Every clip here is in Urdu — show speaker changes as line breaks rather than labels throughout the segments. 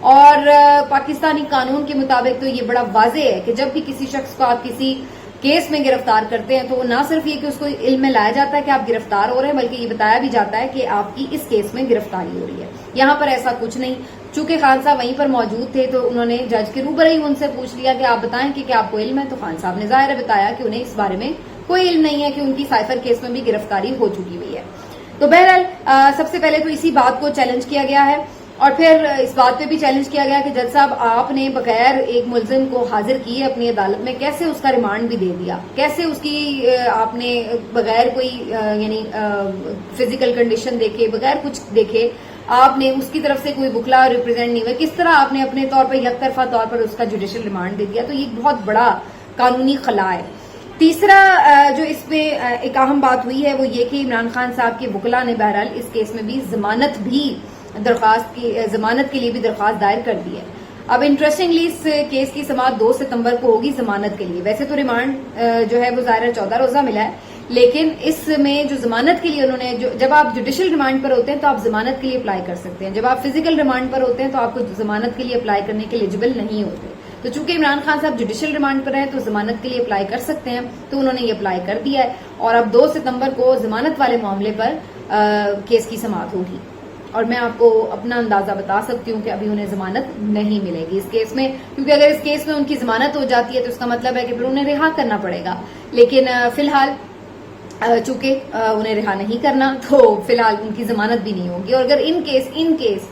اور پاکستانی قانون کے مطابق تو یہ بڑا واضح ہے کہ جب بھی کسی شخص کو آپ کسی کیس میں گرفتار کرتے ہیں تو نہ صرف یہ کہ اس کو علم میں لایا جاتا ہے کہ آپ گرفتار ہو رہے ہیں، بلکہ یہ بتایا بھی جاتا ہے کہ آپ کی اس کیس میں گرفتاری ہو رہی ہے۔ یہاں پر ایسا کچھ نہیں، چونکہ خان صاحب وہیں پر موجود تھے تو انہوں نے جج کے روبرو ہی ان سے پوچھ لیا کہ آپ بتائیں کہ کیا آپ کو علم ہے، تو خان صاحب نے ظاہر ہے بتایا کہ انہیں اس بارے میں کوئی علم نہیں ہے کہ ان کی سائفر کیس میں بھی گرفتاری ہو چکی ہوئی ہے۔ تو بہرحال سب سے پہلے تو اسی بات کو چیلنج کیا گیا ہے، اور پھر اس بات پہ بھی چیلنج کیا گیا کہ جج صاحب آپ نے بغیر ایک ملزم کو حاضر کیے اپنی عدالت میں کیسے اس کا ریمانڈ بھی دے دیا، کیسے اس کی آپ نے بغیر کوئی یعنی فزیکل کنڈیشن دیکھے، بغیر کچھ دیکھے آپ نے اس کی طرف سے کوئی وکلا ریپرزینٹ نہیں ہوئے، کس طرح آپ نے اپنے طور پر یک طرفہ طور پر اس کا جوڈیشل ریمانڈ دے دیا۔ تو یہ بہت بڑا قانونی خلا ہے۔ تیسرا جو اس میں ایک اہم بات ہوئی ہے وہ یہ کہ عمران خان صاحب کے وکلا نے بہرحال اس کیس میں بھی ضمانت کے لیے بھی درخواست دائر کر دی ہے۔ اب انٹرسٹنگلی اس کیس کی سماعت 2 ستمبر کو ہوگی ضمانت کے لیے۔ ویسے تو ریمانڈ جو ہے وہ ظاہر 14 روزہ ملا ہے، لیکن اس میں جو ضمانت کے لیے انہوں نے جب آپ جوڈیشل ریمانڈ پر ہوتے ہیں تو آپ ضمانت کے لیے اپلائی کر سکتے ہیں، جب آپ فزیکل ریمانڈ پر ہوتے ہیں تو آپ کو ضمانت کے لیے اپلائی کرنے کے ایلیجبل نہیں ہوتے۔ تو چونکہ عمران خان صاحب جوڈیشل ریمانڈ پر ہیں تو ضمانت کے لیے اپلائی کر سکتے ہیں، تو انہوں نے یہ اپلائی کر دیا ہے، اور اب 2 ستمبر کو ضمانت والے معاملے پر کیس کی سماعت ہوگی۔ اور میں آپ کو اپنا اندازہ بتا سکتی ہوں کہ ابھی انہیں ضمانت نہیں ملے گی اس کیس میں، کیونکہ اگر اس کیس میں ان کی ضمانت ہو جاتی ہے تو اس کا مطلب ہے کہ پھر انہیں رہا کرنا پڑے گا، لیکن فی الحال چونکہ انہیں رہا نہیں کرنا تو فی الحال ان کی ضمانت بھی نہیں ہوگی۔ اور اگر ان کیس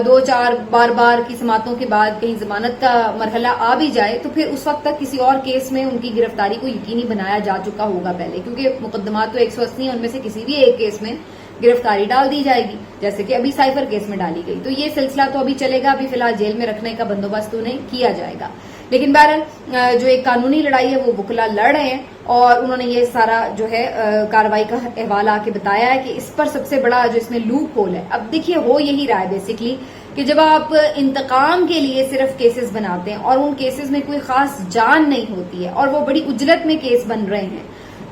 2-4 بار کی سماعتوں کے بعد کہیں ضمانت کا مرحلہ آ بھی جائے تو پھر اس وقت تک کسی اور کیس میں ان کی گرفتاری کو یقینی بنایا جا چکا ہوگا پہلے، کیونکہ مقدمات تو 180 ہیں، ان میں سے کسی بھی ایک کیس میں گرفتاری ڈال دی جائے گی، جیسے کہ ابھی سائفر کیس میں ڈالی گئی۔ تو یہ سلسلہ تو ابھی چلے گا، ابھی فی الحال جیل میں رکھنے کا بندوبست انہیں کیا جائے گا۔ لیکن بہرحال جو ایک قانونی لڑائی ہے وہ وکلا لڑ رہے ہیں، اور انہوں نے یہ سارا جو ہے کارروائی کا احوال آ کے بتایا ہے کہ اس پر سب سے بڑا جو اس میں لوپ ہول ہے۔ اب دیکھیے ہو یہی رہا ہے بیسکلی کہ جب آپ انتقام کے لیے صرف کیسز بناتے ہیں اور ان کیسز میں کوئی خاص جان نہیں ہوتی ہے اور وہ بڑی اجلت میں کیس بن رہے ہیں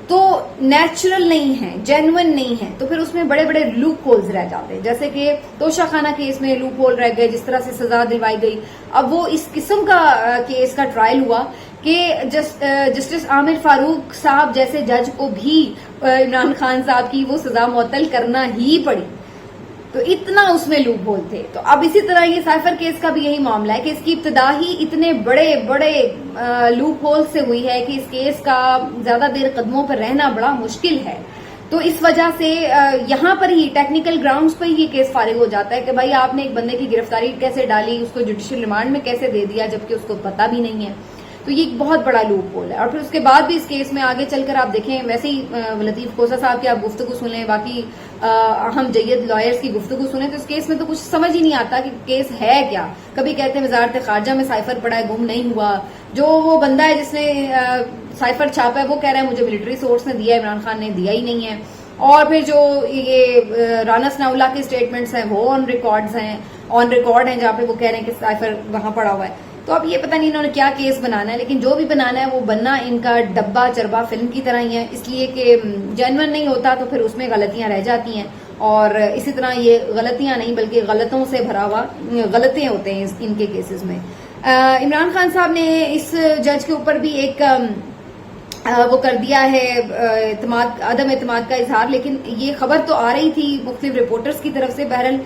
تو نیچرل نہیں ہے، جینوئن نہیں ہے، تو پھر اس میں بڑے بڑے لوپ ہولز رہ جاتے ہیں، جیسے کہ توشہ خانہ کیس میں لوپ ہول رہ گئے، جس طرح سے سزا دلوائی گئی۔ اب وہ اس قسم کا کیس کا ٹرائل ہوا کہ جسٹس عامر فاروق صاحب جیسے جج کو بھی عمران خان صاحب کی وہ سزا معطل کرنا ہی پڑی، تو اتنا اس میں لوپ ہول تھے۔ تو اب اسی طرح یہ سائفر کیس کا بھی یہی معاملہ ہے کہ اس کی ابتدا ہی اتنے بڑے بڑے لوپ ہول سے ہوئی ہے کہ اس کیس کا زیادہ دیر قدموں پر رہنا بڑا مشکل ہے۔ تو اس وجہ سے یہاں پر ہی ٹیکنیکل گراؤنڈز پر یہ کیس فارغ ہو جاتا ہے کہ بھائی آپ نے ایک بندے کی گرفتاری کیسے ڈالی، اس کو جوڈیشل ریمانڈ میں کیسے دے دیا جبکہ اس کو پتہ بھی نہیں ہے۔ تو یہ ایک بہت بڑا لوپ ہول ہے۔ اور پھر اس کے بعد بھی اس کیس میں آگے چل کر آپ دیکھیں، ویسے ہی لطیف کوسا صاحب کی آپ گفتگو سن لیں، باقی اہم جید لائرز کی گفتگو سنیں، تو اس کیس میں تو کچھ سمجھ ہی نہیں آتا کہ کیس ہے کیا۔ کبھی کہتے ہیں وزارت خارجہ میں سائفر پڑا ہے، گم نہیں ہوا، جو وہ بندہ ہے جس نے سائفر چھاپا ہے وہ کہہ رہا ہے مجھے ملٹری سورس نے دیا ہے، عمران خان نے دیا ہی نہیں ہے۔ اور پھر جو یہ رانا ثناء اللہ کے اسٹیٹمنٹس ہیں وہ آن ریکارڈ ہیں جہاں پہ وہ کہہ رہے ہیں کہ سائفر وہاں پڑا ہوا ہے۔ تو اب یہ پتہ نہیں انہوں نے کیا کیس بنانا ہے، لیکن جو بھی بنانا ہے وہ بننا ان کا ڈبا چربا فلم کی طرح ہی ہے، اس لیے کہ جینوئن نہیں ہوتا تو پھر اس میں غلطیاں رہ جاتی ہیں، اور اسی طرح یہ غلطیاں نہیں بلکہ غلطوں سے بھرا ہوا غلطیں ہوتے ہیں ان کے کیسز میں۔ عمران خان صاحب نے اس جج کے اوپر بھی ایک وہ کر دیا ہے عدم اعتماد کا اظہار، لیکن یہ خبر تو آ رہی تھی مختلف رپورٹرز کی طرف سے۔ بہرحال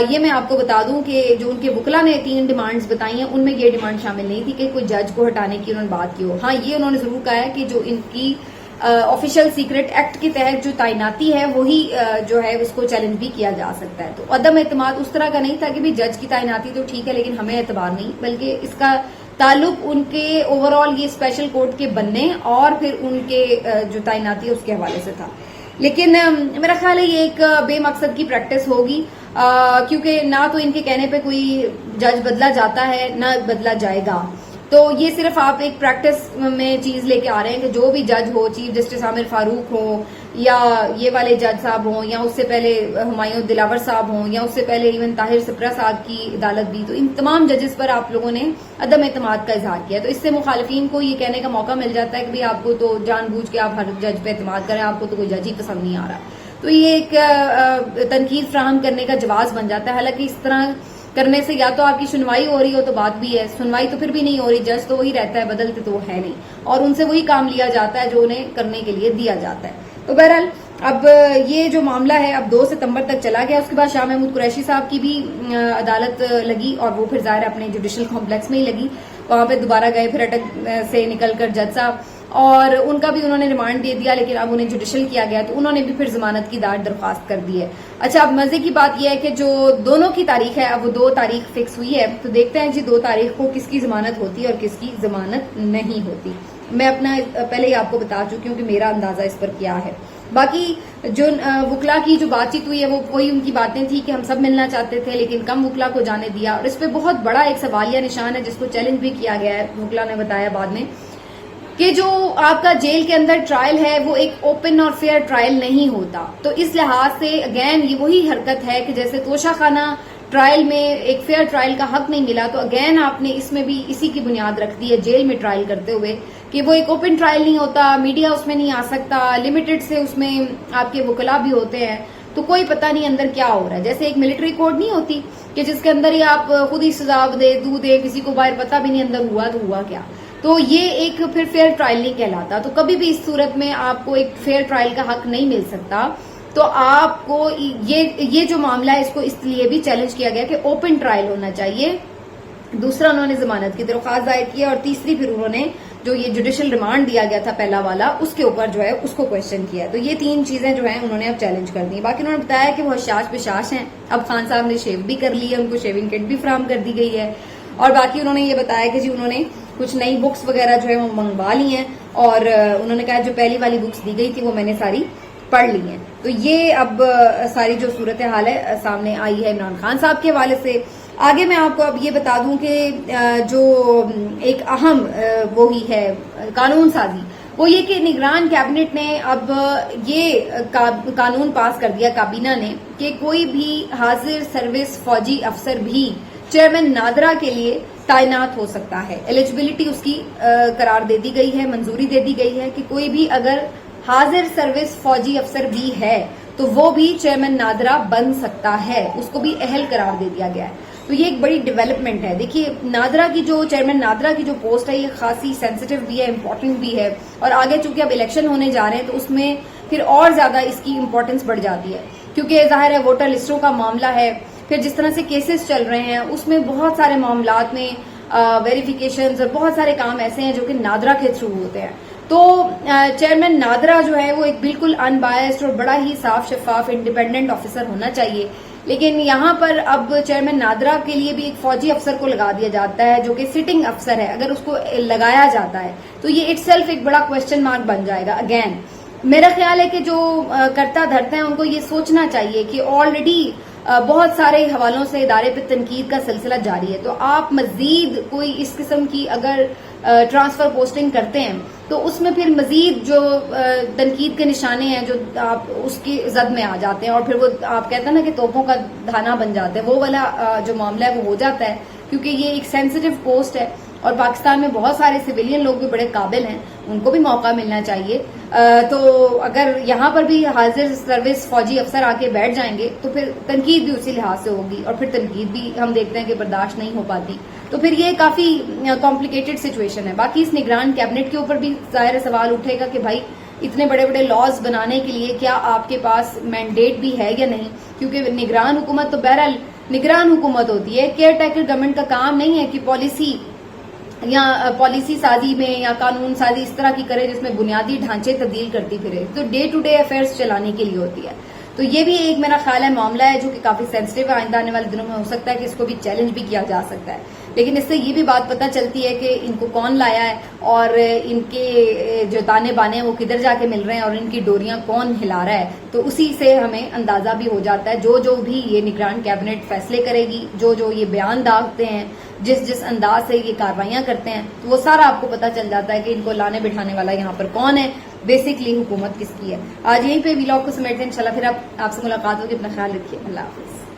یہ میں آپ کو بتا دوں کہ جو ان کے وکلا نے 3 ڈیمانڈز بتائی ہیں ان میں یہ ڈیمانڈ شامل نہیں تھی کہ کوئی جج کو ہٹانے کی انہوں نے بات کی ہو۔ ہاں یہ انہوں نے ضرور کہا ہے کہ جو ان کی آفیشل سیکرٹ ایکٹ کے تحت جو تعیناتی ہے وہی جو ہے اس کو چیلنج بھی کیا جا سکتا ہے۔ تو عدم اعتماد اس طرح کا نہیں تھا کہ بھی جج کی تعیناتی تو ٹھیک ہے لیکن ہمیں اعتبار نہیں، بلکہ اس کا تعلق ان کے اوور آل یہ اسپیشل کورٹ کے بننے اور پھر ان کے جو تعیناتی ہے اس کے حوالے سے تھا۔ لیکن میرا خیال ہے یہ ایک بے مقصد کی پریکٹس ہوگی، کیونکہ نہ تو ان کے کہنے پہ کوئی جج بدلا جاتا ہے نہ بدلا جائے گا، تو یہ صرف آپ ایک پریکٹس میں چیز لے کے آ رہے ہیں کہ جو بھی جج ہو، چیف جسٹس عامر فاروق ہو یا یہ والے جج صاحب ہوں یا اس سے پہلے ہمایوں دلاور صاحب ہوں یا اس سے پہلے ایون طاہر سپرا صاحب کی عدالت بھی، تو ان تمام ججز پر آپ لوگوں نے عدم اعتماد کا اظہار کیا، تو اس سے مخالفین کو یہ کہنے کا موقع مل جاتا ہے کہ آپ کو تو جان بوجھ کے آپ ہر جج پہ اعتماد کریں، آپ کو تو کوئی جج ہی پسند نہیں آ رہا، تو یہ ایک تنقید فراہم کرنے کا جواز بن جاتا ہے۔ حالانکہ اس طرح کرنے سے یا تو آپ کی سنوائی ہو رہی ہو تو بات بھی ہے، سنوائی تو پھر بھی نہیں ہو رہی، جج تو وہی رہتا ہے، بدلتے تو وہ ہے نہیں، اور ان سے وہی کام لیا جاتا ہے جو انہیں کرنے کے لیے دیا جاتا ہے. تو بہرحال اب یہ جو معاملہ ہے اب 2 ستمبر تک چلا گیا. اس کے بعد شاہ محمود قریشی صاحب کی بھی عدالت لگی، اور وہ پھر ظاہر اپنے جوڈیشل کمپلیکس میں ہی لگی. وہاں پہ دوبارہ گئے پھر اٹک سے نکل کر جج صاحب، اور ان کا بھی انہوں نے ریمانڈ دے دیا، لیکن اب انہیں جوڈیشل کیا گیا تو انہوں نے بھی پھر ضمانت کی درخواست کر دی ہے. اچھا، اب مزے کی بات یہ ہے کہ جو دونوں کی تاریخ ہے اب وہ 2 تاریخ فکس ہوئی ہے. تو دیکھتے ہیں جی 2 تاریخ کو کس کی ضمانت ہوتی ہے اور کس کی ضمانت نہیں ہوتی. میں اپنا پہلے ہی آپ کو بتا چکی ہوں کہ میرا اندازہ اس پر کیا ہے. باقی جو وکلا کی جو بات چیت ہوئی ہے وہ کوئی ان کی باتیں تھی کہ ہم سب ملنا چاہتے تھے لیکن کم وکلا کو جانے دیا، اور اس پہ بہت بڑا ایک سوالیہ نشان ہے جس کو چیلنج بھی کیا گیا ہے. وکلا نے بتایا بعد میں کہ جو آپ کا جیل کے اندر ٹرائل ہے وہ ایک اوپن اور فیئر ٹرائل نہیں ہوتا. تو اس لحاظ سے اگین یہ وہی حرکت ہے کہ جیسے توشہ خانہ ٹرائل میں ایک فیئر ٹرائل کا حق نہیں ملا، تو اگین آپ نے اس میں بھی اسی کی بنیاد رکھ دی ہے جیل میں ٹرائل کرتے ہوئے کہ وہ ایک اوپن ٹرائل نہیں ہوتا، میڈیا اس میں نہیں آ سکتا، لمیٹڈ سے اس میں آپ کے وکلا بھی ہوتے ہیں، تو کوئی پتہ نہیں اندر کیا ہو رہا ہے. جیسے ایک ملٹری کوڈ نہیں ہوتی کہ جس کے اندر ہی آپ خود ہی سزا دے کسی کو باہر پتہ بھی نہیں اندر ہوا تو ہوا کیا. تو یہ ایک پھر فیئر ٹرائل نہیں کہلاتا. تو کبھی بھی اس صورت میں آپ کو ایک فیئر ٹرائل کا حق نہیں مل سکتا. تو آپ کو یہ جو معاملہ ہے اس کو اس لیے بھی چیلنج کیا گیا کہ اوپن ٹرائل ہونا چاہیے. دوسرا انہوں نے ضمانت کی درخواست دائر کی، اور تیسری پھر انہوں نے جو یہ جوڈیشل ریمانڈ دیا گیا تھا پہلا والا اس کے اوپر جو ہے اس کو کوشچن کیا. تو یہ 3 چیزیں جو ہیں انہوں نے اب چیلنج کر دی. باقی انہوں نے بتایا کہ وہ حشاش پشاش ہیں. اب خان صاحب نے شیو بھی کر لی ہے، ان کو شیونگ کٹ بھی فراہم کر دی گئی ہے. اور باقی انہوں نے یہ بتایا کہ جی انہوں نے کچھ نئی بکس وغیرہ جو ہے وہ منگوا لی ہیں، اور انہوں نے کہا جو پہلی والی بکس دی گئی تھی وہ میں نے ساری پڑھ لی ہیں. تو یہ اب ساری جو صورتحال ہے سامنے آئی ہے عمران خان صاحب کے حوالے سے. آگے میں آپ کو اب یہ بتا دوں کہ جو ایک اہم وہی ہے قانون سازی، وہ یہ کہ نگران کیبنٹ نے اب یہ قانون پاس کر دیا کابینہ نے کہ کوئی بھی حاضر سروس فوجی افسر بھی چیئرمین نادرا کے لیے تعینات ہو سکتا ہے. ایلیجبلٹی اس کی قرار دے دی گئی ہے، منظوری دے دی گئی ہے کہ کوئی بھی اگر حاضر سروس فوجی افسر بھی ہے تو وہ بھی چیئرمین نادرا بن سکتا ہے، اس کو بھی اہل قرار دے دیا گیا ہے. تو یہ ایک بڑی ڈیولپمنٹ ہے. دیکھیے نادرا کی جو چیئرمین نادرا کی جو پوسٹ ہے یہ خاصی سینسٹیو بھی ہے، امپورٹنٹ بھی ہے، اور آگے چونکہ اب الیکشن ہونے جا رہے ہیں تو اس میں پھر اور زیادہ اس کی امپورٹنس بڑھ جاتی ہے، کیونکہ ظاہر ہے ووٹر لسٹوں کا معاملہ ہے. پھر جس طرح سے کیسز چل رہے ہیں اس میں بہت سارے معاملات میں ویریفیکیشنز اور بہت سارے کام ایسے ہیں جو کہ نادرا کے تھرو ہوتے ہیں. تو چیئرمین نادرا جو ہے وہ ایک بالکل ان بائسڈ اور بڑا ہی صاف شفاف انڈیپینڈنٹ آفیسر ہونا چاہیے. لیکن یہاں پر اب چیئرمین نادرا کے لیے بھی ایک فوجی افسر کو لگا دیا جاتا ہے جو کہ سٹنگ افسر ہے. اگر اس کو لگایا جاتا ہے تو یہ اٹ سیلف ایک بڑا کوشچن مارک بن جائے گا. اگین میرا خیال ہے کہ جو کرتا دھرتا ہے ان کو یہ سوچنا چاہیے کہ آلریڈی بہت سارے حوالوں سے ادارے پہ تنقید کا سلسلہ جاری ہے، تو آپ مزید کوئی اس قسم کی اگر ٹرانسفر پوسٹنگ کرتے ہیں تو اس میں پھر مزید جو تنقید کے نشانے ہیں جو آپ اس کی زد میں آ جاتے ہیں، اور پھر وہ آپ کہتے ہیں نا کہ توپوں کا دھانا بن جاتے ہیں، وہ والا جو معاملہ ہے وہ ہو جاتا ہے. کیونکہ یہ ایک سینسیٹیو پوسٹ ہے اور پاکستان میں بہت سارے سویلین لوگ بھی بڑے قابل ہیں، ان کو بھی موقع ملنا چاہیے. تو اگر یہاں پر بھی حاضر سروس فوجی افسر آ کے بیٹھ جائیں گے تو پھر تنقید بھی اسی لحاظ سے ہوگی، اور پھر تنقید بھی ہم دیکھتے ہیں کہ برداشت نہیں ہو پاتی. تو پھر یہ کافی کمپلیکیٹڈ سچویشن ہے. باقی اس نگران کیبنٹ کے اوپر بھی ظاہر سوال اٹھے گا کہ بھائی اتنے بڑے بڑے لاز بنانے کے لیے کیا آپ کے پاس مینڈیٹ بھی ہے یا نہیں، کیونکہ نگران حکومت تو بہرحال نگران حکومت ہوتی ہے. کیئر ٹیکر گورنمنٹ کا کام نہیں ہے کہ پالیسی سازی میں یا قانون سازی اس طرح کی کرے جس میں بنیادی ڈھانچے تبدیل کرتی پھرے. تو ڈے ٹو ڈے افیئرس چلانے کے لیے ہوتی ہے. تو یہ بھی ایک میرا خیال ہے معاملہ ہے جو کہ کافی سینسٹیو ہے. آئندہ آنے والے دنوں میں ہو سکتا ہے کہ اس کو بھی چیلنج بھی کیا جا سکتا ہے. لیکن اس سے یہ بھی بات پتہ چلتی ہے کہ ان کو کون لایا ہے اور ان کے جو تانے بانے ہیں وہ کدھر جا کے مل رہے ہیں اور ان کی ڈوریاں کون ہلا رہا ہے. تو اسی سے ہمیں اندازہ بھی ہو جاتا ہے جو بھی یہ نگران کیبنٹ فیصلے کرے گی، جو یہ بیان داغتے ہیں، جس انداز سے یہ کاروائیاں کرتے ہیں، تو وہ سارا آپ کو پتہ چل جاتا ہے کہ ان کو لانے بٹھانے والا یہاں پر کون ہے، بیسکلی حکومت کس کی ہے. آج یہیں پہ ویلاگ کو سمیٹتے ہیں. انشاءاللہ پھر آپ سے ملاقات ہوگی. اپنا خیال رکھیے. اللہ حافظ.